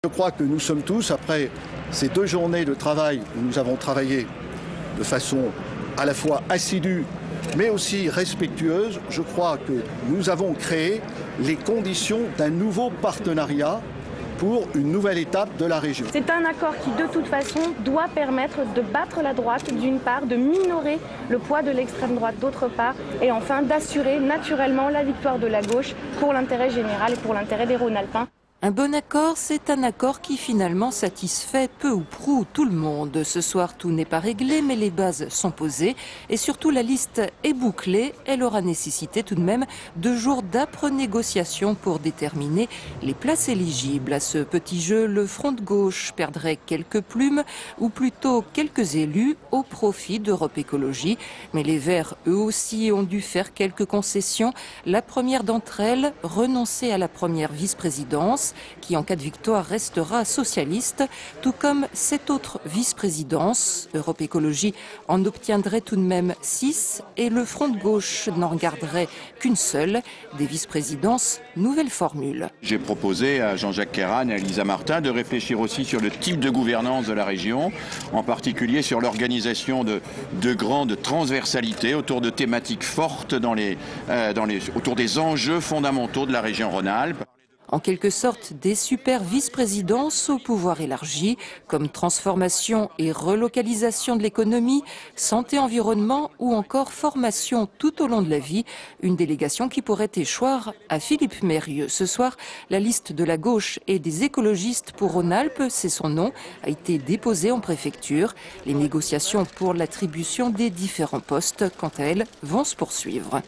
Je crois que nous sommes tous, après ces 2 journées de travail où nous avons travaillé de façon à la fois assidue mais aussi respectueuse, je crois que nous avons créé les conditions d'un nouveau partenariat pour une nouvelle étape de la région. C'est un accord qui, de toute façon, doit permettre de battre la droite, d'une part, de minorer le poids de l'extrême droite, d'autre part, et enfin d'assurer naturellement la victoire de la gauche pour l'intérêt général et pour l'intérêt des Rhône-Alpins. Un bon accord, c'est un accord qui finalement satisfait peu ou prou tout le monde. Ce soir, tout n'est pas réglé, mais les bases sont posées. Et surtout, la liste est bouclée. Elle aura nécessité tout de même 2 jours d'âpres négociations pour déterminer les places éligibles. À ce petit jeu, le front de gauche perdrait quelques plumes, ou plutôt quelques élus, au profit d'Europe Écologie. Mais les Verts, eux aussi, ont dû faire quelques concessions. La première d'entre elles, renoncer à la première vice-présidence, qui en cas de victoire restera socialiste, tout comme 7 autres vice-présidences. Europe Écologie en obtiendrait tout de même 6 et le Front de gauche n'en garderait qu'une seule, des vice-présidences nouvelle formule. J'ai proposé à Jean-Jacques Keran et à Elisa Martin de réfléchir aussi sur le type de gouvernance de la région, en particulier sur l'organisation de grandes transversalités autour de thématiques fortes autour des enjeux fondamentaux de la région Rhône-Alpes. En quelque sorte, des super vice-présidences au pouvoir élargi, comme transformation et relocalisation de l'économie, santé-environnement ou encore formation tout au long de la vie. Une délégation qui pourrait échoir à Philippe Mérieux. Ce soir, la liste de la gauche et des écologistes pour Rhône-Alpes, c'est son nom, a été déposée en préfecture. Les négociations pour l'attribution des différents postes, quant à elles, vont se poursuivre.